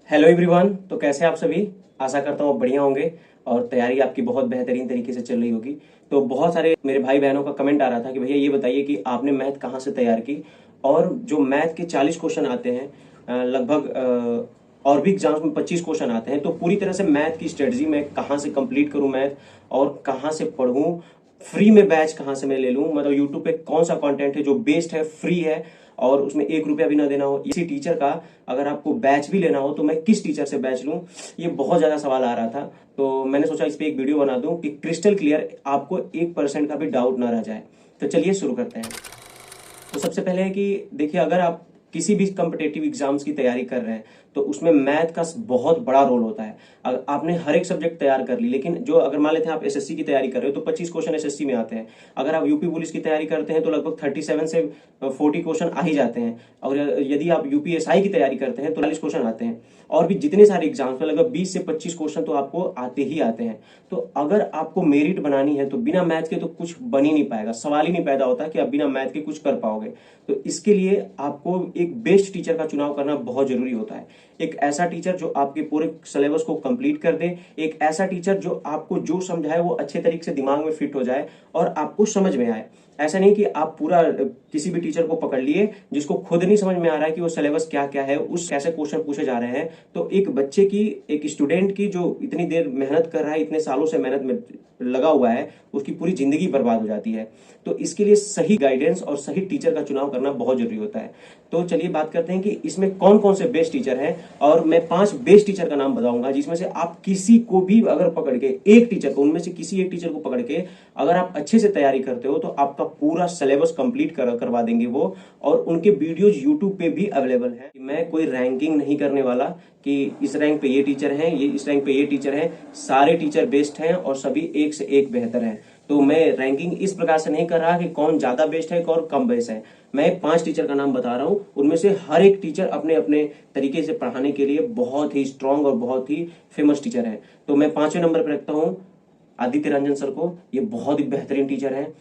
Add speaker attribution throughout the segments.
Speaker 1: Hello everyone. तो कैसे आप सभी? आशा करता हूँ आप बढ़िया होंगे और तैयारी आपकी बहुत बेहतरीन तरीके से चल रही होगी। तो बहुत सारे मेरे भाई बहनों का कमेंट आ रहा था कि भैया ये बताइए कि आपने मैथ कहाँ से तैयार की। और जो मैथ के 40 क्वेश्चन आते हैं लगभग और भी एग्जाम्स में 25 क्वेश्चन आते हैं, तो पूरी तरह से मैथ की स्ट्रेटजी मैं कहाँ से कंप्लीट करूँ मैथ और कहाँ से पढ़ूँ, फ्री में बैच कहाँ से मैं ले लूँ, मतलब यूट्यूब पे कौन सा कंटेंट है जो बेस्ड है, फ्री है और उसमें 1 रुपया भी ना देना हो, इसी टीचर का अगर आपको बैच भी लेना हो तो मैं किस टीचर से बैच लूँ, ये बहुत ज़्यादा सवाल आ रहा था। तो मैंने सोचा इस पर एक वीडियो बना दूं कि क्रिस्टल क्लियर आपको 1% का भी डाउट ना रह जाए। तो चलिए शुरू करते हैं। तो सबसे पहले है कि देखिए, अगर आप किसी भी कम्पिटेटिव एग्जाम्स की तैयारी कर रहे हैं तो उसमें मैथ का बहुत बड़ा रोल होता है। अगर आपने हर एक सब्जेक्ट तैयार कर ली, लेकिन जो अगर मान लेते हैं आप एसएससी की तैयारी कर रहे हो तो 25 क्वेश्चन एसएससी में आते हैं। अगर आप यूपी पुलिस की तैयारी करते हैं तो लगभग 37 से 40 क्वेश्चन आ ही जाते हैं। और यदि आप यूपीएसआई की तैयारी करते हैं तो 40 क्वेश्चन आते हैं। और भी जितने सारे एग्जाम्स में लगभग 20 से 25 क्वेश्चन तो आपको आते ही आते हैं। तो अगर आपको मेरिट बनानी है तो बिना मैथ के तो कुछ बन ही नहीं पाएगा, सवाल ही नहीं पैदा होता कि आप बिना मैथ के कुछ कर पाओगे। तो इसके लिए आपको एक बेस्ट टीचर का चुनाव करना बहुत जरूरी होता है। एक ऐसा टीचर जो आपके पूरे सिलेबस को कंप्लीट कर दे, एक ऐसा टीचर जो आपको जो समझाए वो अच्छे तरीके से दिमाग में फिट हो जाए और आपको समझ में आए। ऐसा नहीं कि आप पूरा किसी भी टीचर को पकड़ लिए जिसको खुद नहीं समझ में आ रहा है कि वो सिलेबस क्या क्या है, उस कैसे क्वेश्चन पूछे जा रहे हैं। तो एक बच्चे की, एक स्टूडेंट की जो इतनी देर मेहनत कर रहा है, इतने सालों से मेहनत में लगा हुआ है, उसकी पूरी जिंदगी बर्बाद हो जाती है। तो इसके लिए सही गाइडेंस और सही टीचर का चुनाव करना बहुत जरूरी होता है। तो चलिए बात करते हैं कि इसमें कौन कौन से बेस्ट टीचर हैं। और मैं 5 बेस्ट टीचर का नाम बताऊंगा जिसमें से आप किसी को भी अगर पकड़ के, एक टीचर को, उनमें से किसी एक टीचर को पकड़ के अगर आप अच्छे से तैयारी करते हो तो आपका पूरा सिलेबस कंप्लीट करवा देंगे वो। और उनके वीडियोज यूट्यूब पे भी अवेलेबल है। मैं कोई रैंकिंग नहीं करने वाला कि इस रैंक पे ये टीचर हैं, ये इस रैंक पे ये टीचर हैं। सारे टीचर बेस्ट हैं और सभी एक से एक बेहतर हैं। तो मैं रैंकिंग इस प्रकार से नहीं कर रहा कि कौन ज्यादा बेस्ट है कौन कम बेस्ट है। मैं 5 टीचर का नाम बता रहा हूं, उनमें से हर एक टीचर अपने अपने तरीके से पढ़ाने के लिए बहुत ही स्ट्रांग और बहुत ही फेमस टीचर है। तो मैं 5वें नंबर पर रखता हूँ आदित्य रंजन सर को। ये बहुत ही बेहतरीन टीचर है।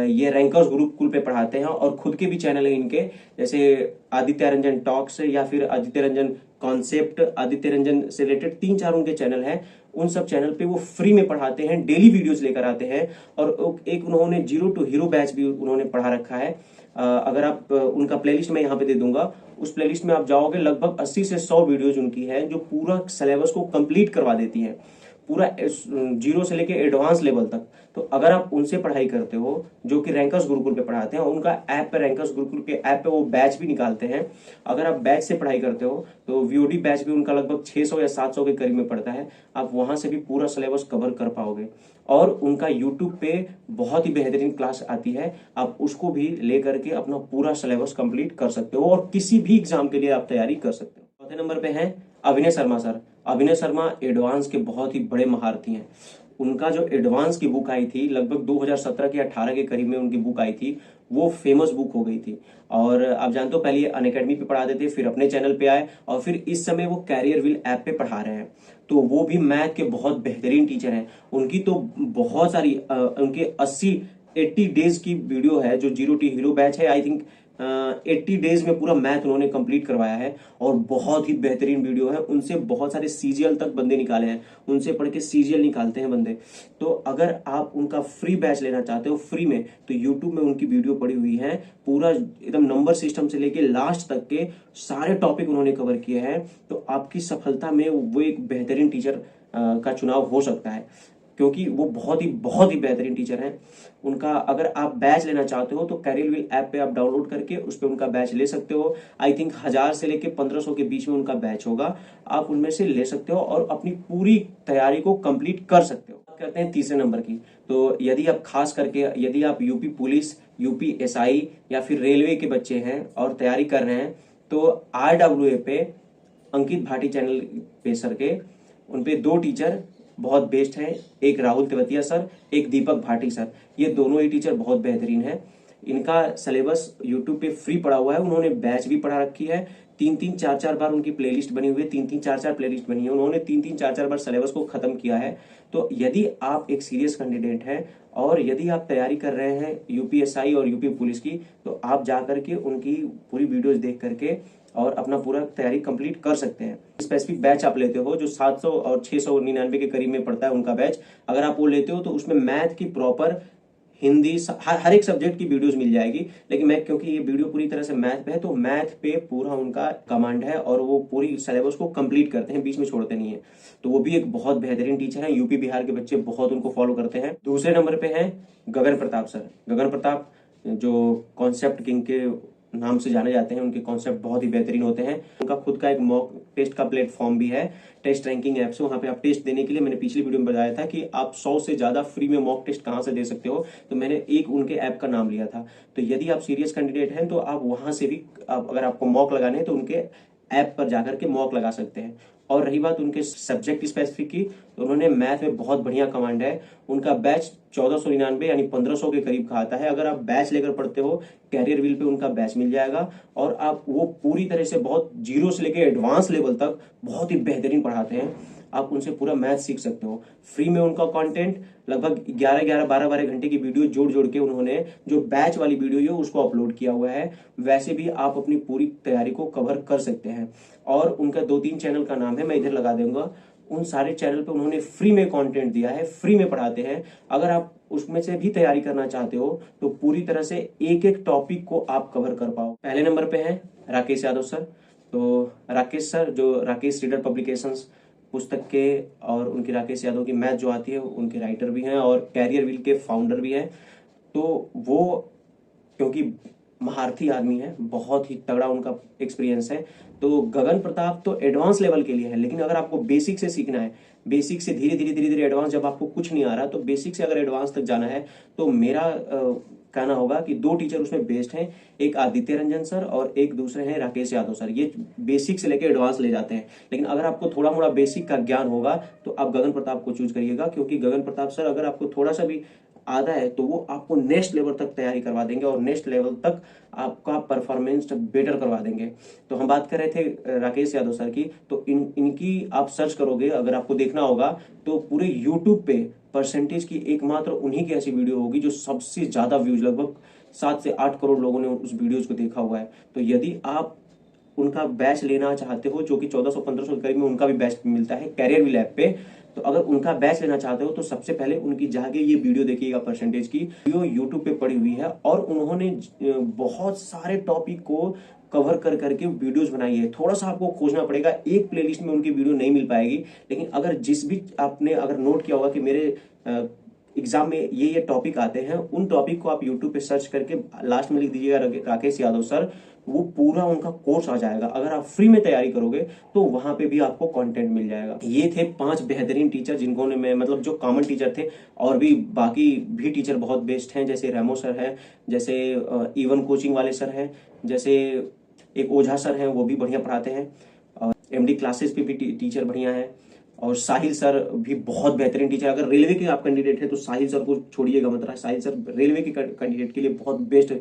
Speaker 1: ये रैंकर्स गुरुकुल पे पढ़ाते हैं और खुद के भी चैनल है इनके, जैसे आदित्य रंजन टॉक्स या फिर आदित्य रंजन कॉन्सेप्ट, आदित्य रंजन से रिलेटेड 3-4 उनके चैनल हैं। उन सब चैनल पे वो फ्री में पढ़ाते हैं, डेली वीडियोस लेकर आते हैं। और एक उन्होंने जीरो टू हीरो बैच भी उन्होंने पढ़ा रखा है। अगर आप उनका प्लेलिस्ट मैं यहाँ पे दे दूंगा, उस प्लेलिस्ट में आप जाओगे, लगभग 80 से 100 वीडियोज उनकी है जो पूरा सिलेबस को कंप्लीट करवा देती है, पूरा जीरो से लेके एडवांस लेवल तक। तो अगर आप उनसे पढ़ाई करते हो, जो कि रैंकर्स गुरुकुल पे पढ़ाते हैं, और उनका ऐप पे, रैंकर्स गुरुकुल के ऐप पे वो बैच भी निकालते हैं। अगर आप बैच से पढ़ाई करते हो तो वीओडी बैच भी उनका लगभग 600 या 700 के करीब में पड़ता है। आप वहां से भी पूरा सिलेबस कवर कर पाओगे। और उनका यूट्यूब पे बहुत ही बेहतरीन क्लास आती है, आप उसको भी लेकर के अपना पूरा सिलेबस कंप्लीट कर सकते हो और किसी भी एग्जाम के लिए आप तैयारी कर सकते हो। चौथे नंबर पे हैं अभिनय शर्मा सर। अभिनय शर्मा एडवांस के बहुत ही बड़े महारथी हैं। उनका जो एडवांस की बुक आई थी, लगभग 2017 के 18 के करीब में उनकी बुक आई थी, वो फेमस बुक हो गई थी। और आप जानते हो, पहले ये अनअकैडमी पे पढ़ाते थे, फिर अपने चैनल पे आए और फिर इस समय वो कैरियर व्हील ऐप पे पढ़ा रहे हैं। तो वो भी मैथ के बहुत बेहतरीन टीचर हैं। उनकी तो बहुत सारी उनके 80 डेज की वीडियो है जो जीरो टी हीरो बैच है। आई थिंक 80 डेज में पूरा मैथ उन्होंने कंप्लीट करवाया है और बहुत ही बेहतरीन वीडियो है। उनसे बहुत सारे सीजीएल तक बंदे निकाले हैं, उनसे पढ़ के सीजीएल निकालते हैं बंदे। तो अगर आप उनका फ्री बैच लेना चाहते हो फ्री में, तो यूट्यूब में उनकी वीडियो पड़ी हुई है, पूरा एकदम नंबर सिस्टम से लेके लास्ट तक के सारे टॉपिक उन्होंने कवर किए हैं। तो आपकी सफलता में वो एक बेहतरीन टीचर का चुनाव हो सकता है, क्योंकि वो बहुत ही बेहतरीन टीचर हैं। उनका अगर आप बैच लेना चाहते हो तो कैरियर व्हील ऐप पे आप डाउनलोड करके उस पर उनका बैच ले सकते हो। आई थिंक 1000 से लेके 1500 के बीच में उनका बैच होगा, आप उनमें से ले सकते हो और अपनी पूरी तैयारी को कंप्लीट कर सकते हो। बात करते हैं तीसरे नंबर की। तो यदि आप खास करके, यदि आप यूपी पुलिस, यूपी एसआई या फिर रेलवे के बच्चे हैं और तैयारी कर रहे हैं, तो RWA पे अंकित भाटी चैनल पे सर के, उन पे 2 टीचर बहुत बेस्ट हैं, एक राहुल तेवतिया सर, एक दीपक भाटी सर। ये दोनों ही टीचर बहुत बेहतरीन हैं। इनका सिलेबस यूट्यूब पे फ्री पड़ा हुआ है, उन्होंने बैच भी पढ़ा रखी है। 3-3, 4-4 बार उनकी प्लेलिस्ट बनी हुई है, 3-3, 4-4 प्लेलिस्ट बनी है, उन्होंने 3-3, 4-4 बार सिलेबस को खत्म किया है। तो यदि आप एक सीरियस कैंडिडेट हैं और यदि आप तैयारी कर रहे हैं यूपीएसआई और यूपी पुलिस की, तो आप जा करके उनकी पूरी वीडियोज देख करके और अपना पूरा तैयारी कंप्लीट कर सकते हैं। स्पेसिफिक बैच आप लेते हो जो 700 और 699 के करीब में पड़ता है उनका बैच, अगर आप वो लेते हो तो उसमें मैथ की प्रॉपर हिंदी हर एक सब्जेक्ट की वीडियोस मिल जाएगी। लेकिन मैं क्योंकि ये वीडियो पूरी तरह से मैथ पे है तो मैथ पे पूरा उनका कमांड है और वो पूरी सिलेबस को कंप्लीट करते हैं, बीच में छोड़ते नहीं है। तो वो भी एक बहुत बेहतरीन टीचर है, यूपी बिहार के बच्चे बहुत उनको फॉलो करते हैं। दूसरे नंबर पे हैं गगन प्रताप सर। गगन प्रताप जो कॉन्सेप्ट किंग के नाम से जाने जाते हैं, उनके कॉन्सेप्ट बहुत ही बेहतरीन होते हैं। उनका खुद का एक मॉक टेस्ट का प्लेटफॉर्म भी है, टेस्ट रैंकिंग ऐप से। वहां पे आप टेस्ट देने के लिए, मैंने पिछली वीडियो में बताया था कि आप 100 से ज्यादा फ्री में मॉक टेस्ट कहां से दे सकते हो, तो मैंने एक उनके ऐप का नाम लिया था। तो यदि आप सीरियस कैंडिडेट हैं तो आप वहां से भी अगर आपको मॉक लगाने हैं तो उनके ऐप पर जाकर के मॉक लगा सकते हैं। और रही बात उनके सब्जेक्ट स्पेसिफिक की, तो उन्होंने मैथ में बहुत बढ़िया कमांड है। उनका बैच 1499 यानी 1500 के करीब का आता है। अगर आप बैच लेकर पढ़ते हो, कैरियर व्हील पे उनका बैच मिल जाएगा और आप वो पूरी तरह से बहुत जीरो से लेकर एडवांस लेवल तक बहुत ही बेहतरीन पढ़ाते हैं। आप उनसे पूरा मैथ सीख सकते हो। फ्री में उनका कंटेंट लगभग 11 12 घंटे की वीडियो जोड़ जोड़ के उन्होंने जो बैच वाली वीडियो है उसको अपलोड किया हुआ है। वैसे भी आप अपनी पूरी तैयारी को कवर कर सकते हैं। और उनका 2-3 चैनल का नाम है, मैं इधर लगा दूंगा। उन सारे चैनल पे उन्होंने फ्री में कंटेंट दिया है, फ्री में पढ़ाते हैं। अगर आप उसमें से भी तैयारी करना चाहते हो तो पूरी तरह से एक एक टॉपिक को आप कवर कर पाओ। पहले नंबर पे हैं राकेश यादव सर। तो राकेश सर जो राकेश रीडर पब्लिकेशंस पुस्तक के और उनकी राकेश यादव की मैथ जो आती है उनके राइटर भी हैं और कैरियर व्हील के फाउंडर भी हैं। तो वो क्योंकि महारथी आदमी है, बहुत ही तगड़ा उनका एक्सपीरियंस है। तो गगन प्रताप तो एडवांस लेवल के लिए है, लेकिन अगर आपको बेसिक से सीखना है, बेसिक से धीरे धीरे एडवांस, जब आपको कुछ नहीं आ रहा तो बेसिक से अगर एडवांस तक जाना है तो मेरा कहना होगा कि 2 टीचर उसमें बेस्ट हैं, एक आदित्य रंजन सर और एक दूसरे हैं राकेश यादव सर। ये बेसिक से लेकर एडवांस ले जाते हैं। लेकिन अगर आपको थोड़ा मोड़ा बेसिक का ज्ञान होगा तो आप गगन प्रताप को चूज करिएगा, क्योंकि गगन प्रताप सर अगर आपको थोड़ा सा भी आता है तो वो आपको नेक्स्ट लेवल तक तैयारी करवा देंगे और नेक्स्ट लेवल तक आपका परफॉर्मेंस बेटर करवा देंगे। तो हम बात कर रहे थे राकेश यादव सर की। तो इनकी आप सर्च करोगे, अगर आपको देखना होगा तो पूरे यूट्यूब पे परसेंटेज की एकमात्र उन्हीं की ऐसी वीडियो होगी जो सबसे ज्यादा व्यूज, लगभग 7 से 8 करोड़ लोगों ने उस वीडियोज को देखा हुआ है। तो यदि आप उनका बैच लेना चाहते हो, जो कि 1400-1500 के करीब में उनका भी बैच मिलता है कैरियर व्हील ऐप पे, तो अगर उनका बैच लेना चाहते हो तो सबसे पहले उनकी जाके ये वीडियो देखिएगा। परसेंटेज की वीडियो यूट्यूब पे पड़ी हुई है और उन्होंने बहुत सारे टॉपिक को कवर कर करके वीडियोस बनाई है। थोड़ा सा आपको खोजना पड़ेगा, एक प्लेलिस्ट में उनकी वीडियो नहीं मिल पाएगी। लेकिन अगर जिस भी आपने अगर नोट किया होगा कि मेरे एग्जाम में ये टॉपिक आते हैं, उन टॉपिक को आप यूट्यूब पे सर्च करके लास्ट में लिख दीजिएगा राकेश यादव सर, वो पूरा उनका कोर्स आ जाएगा। अगर आप फ्री में तैयारी करोगे तो वहां पे भी आपको कंटेंट मिल जाएगा। ये थे 5 बेहतरीन टीचर जिनको मैं मतलब जो कॉमन टीचर थे, और भी बाकी भी टीचर बहुत बेस्ट हैं, जैसे रेमो सर है, जैसे इवन कोचिंग वाले सर हैं, जैसे एक ओझा सर हैं, वो भी बढ़िया पढ़ाते हैं। और एमडी क्लासेस पे भी टीचर बढ़िया है। और साहिल सर भी बहुत बेहतरीन टीचर। अगर रेलवे के आप कैंडिडेट हैं तो साहिल सर को छोड़िएगा मत। साहिल सर रेलवे के कैंडिडेट के लिए बहुत बेस्ट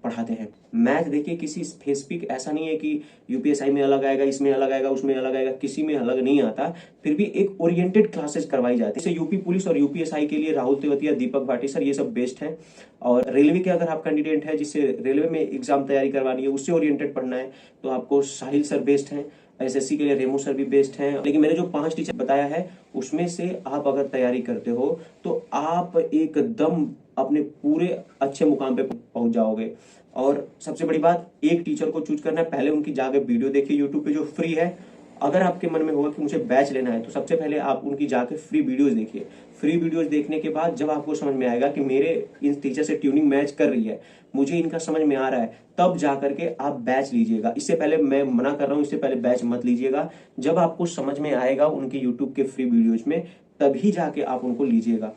Speaker 1: पढ़ाते हैं। मैथ देखिए किसी स्पेसिफिक ऐसा नहीं है कि यूपीएसआई में अलग आएगा, इसमें अलग आएगा, उसमें अलग आएगा, किसी में अलग नहीं आता। फिर भी एक ओरिएंटेड क्लासेस करवाई जाती है। जैसे यूपी पुलिस और यूपीएसआई के लिए राहुल तेवतिया, दीपक भाटी सर, ये सब बेस्ट हैं। और रेलवे के अगर आप कैंडिडेट हैं जिससे रेलवे में एग्जाम तैयारी करवानी है, उससे ओरिएंटेड पढ़ना है, तो आपको साहिल सर बेस्ट हैं। एसएससी के लिए रेमो सर भी बेस्ट हैं। लेकिन मैंने जो 5 टीचर बताया है उसमें से आप अगर तैयारी करते हो तो आप एकदम अपने पूरे अच्छे मुकाम पे पहुंच जाओगे। और सबसे बड़ी बात, एक टीचर को चूज करना है, पहले उनकी जाके वीडियो देखिए यूट्यूब पे जो फ्री है। अगर आपके मन में होगा कि मुझे बैच लेना है तो सबसे पहले आप उनकी जाके फ्री वीडियोस देखिए। फ्री वीडियोस देखने के बाद जब आपको समझ में आएगा कि मेरे इन टीचर से ट्यूनिंग मैच कर रही है, मुझे इनका समझ में आ रहा है, तब जाकर के आप बैच लीजिएगा। इससे पहले मैं मना कर रहा हूं, इससे पहले बैच मत लीजिएगा। जब आपको समझ में आएगा उनके यूट्यूब के फ्री वीडियोज में, तभी जाके आप उनको लीजिएगा।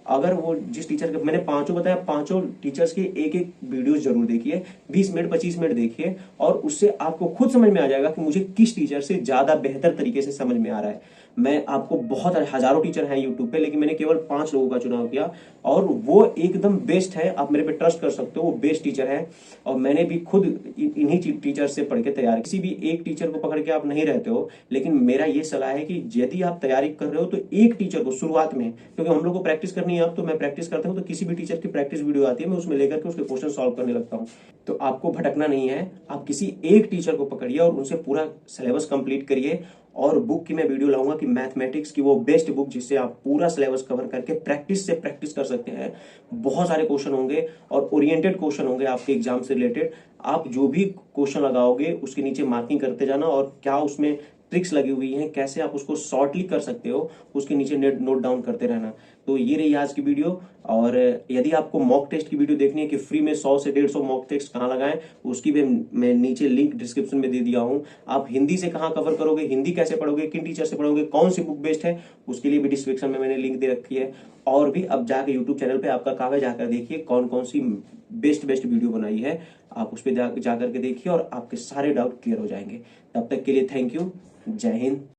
Speaker 1: अगर वो जिस टीचर के मैंने 5 बताया, 5 टीचर्स की एक एक वीडियो जरूर देखिए, 20 मिनट 25 मिनट देखिए, और उससे आपको खुद समझ में आ जाएगा कि मुझे किस टीचर से ज्यादा बेहतर तरीके से समझ में आ रहा है। मैं आपको बहुत हजारों टीचर हैं यूट्यूब पे, लेकिन मैंने केवल 5 लोगों का चुनाव किया और वो एकदम बेस्ट है। आप मेरे पे ट्रस्ट कर सकते हो, वो बेस्ट टीचर है। और मैंने भी खुद इन्हीं टीचर से पढ़ के तैयार, किसी भी एक टीचर को पकड़ के आप नहीं रहते हो। लेकिन मेरा ये सलाह है कि यदि आप तैयारी कर रहे हो तो एक टीचर को शुरुआत में, क्योंकि हम लोग को प्रैक्टिस करनी नहीं आप, तो मैं प्रैक्टिस करता हूँ, तो किसी भी टीचर की प्रैक्टिस वीडियो आती है, मैं उसमें लेकर के उसके क्वेश्चन सॉल्व करने लगता हूँ। तो आपको भटकना नहीं है, आप किसी एक टीचर को पकड़िए और उनसे पूरा सिलेबस कंप्लीट करिए। और बुक की मैं वीडियो लाऊंगा कि मैथमेटिक्स की वो बेस्ट बुक जिससे आप पूरा सिलेबस कवर करके प्रैक्टिस से प्रैक्टिस कर सकते हैं। बहुत सारे क्वेश्चन होंगे और ओरिएंटेड क्वेश्चन होंगे आपके एग्जाम से रिलेटेड। आप जो भी क्वेश्चन लगाओगे उसके नीचे मार्किंग करते जाना, और क्या उसमें ट्रिक्स लगी हुई हैं, कैसे आप उसको शॉर्टली कर सकते हो, उसके नीचे नोट डाउन करते रहना। तो ये रही आज की वीडियो। और यदि आपको मॉक टेस्ट की वीडियो देखनी है कि फ्री में 100 से 150 मॉक टेस्ट कहाँ लगाएं, उसकी भी मैं नीचे लिंक डिस्क्रिप्शन में दे दिया हूं। आप हिंदी से कहाँ कवर करोगे, हिंदी कैसे पढ़ोगे, किन टीचर से पढ़ोगे, कौन सी बुक बेस्ट है, उसके लिए भी डिस्क्रिप्शन में मैंने लिंक दे रखी है। और भी अब जाकर यूट्यूब चैनल पे आपका काम है, जाकर देखिए कौन कौन सी बेस्ट बेस्ट वीडियो बनाई है, आप उस पर जाकर के देखिए और आपके सारे डाउट क्लियर हो जाएंगे। तब तक के लिए थैंक यू। जय हिंद।